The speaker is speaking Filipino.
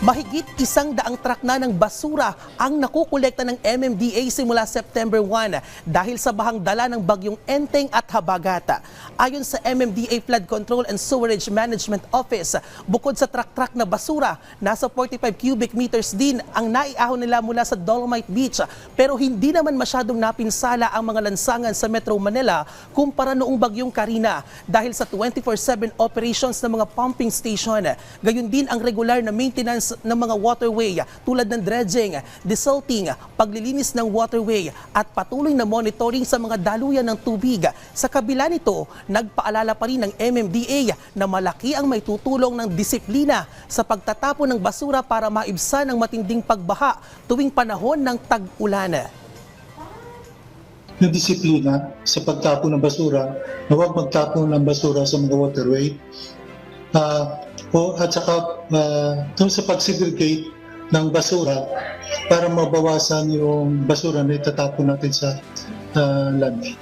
Mahigit 100 truck na ng basura ang nakukolekta ng MMDA simula September 1 dahil sa bahang dala ng bagyong Enteng at Habagata. Ayon sa MMDA Flood Control and Sewerage Management Office, bukod sa truck na basura, nasa 45 cubic meters din ang naiahon nila mula sa Dolomite Beach. Pero hindi naman masyadong napinsala ang mga lansangan sa Metro Manila kumpara noong bagyong Karina dahil sa 24/7 operations ng mga pumping station. Gayun din ang regular na maintenance ng mga waterway tulad ng dredging, desalting, paglilinis ng waterway at patuloy na monitoring sa mga daluyan ng tubig. Sa kabila nito, nagpaalala pa rin ng MMDA na malaki ang may tutulong ng disiplina sa pagtatapon ng basura para maibsan ang matinding pagbaha tuwing panahon ng tag-ulan. Ng disiplina sa pagtapon ng basura, na huwag magtapon ng basura sa mga waterway. At saka sa pag-segregate ng basura para mabawasan yung basura na itatapon natin sa landfill.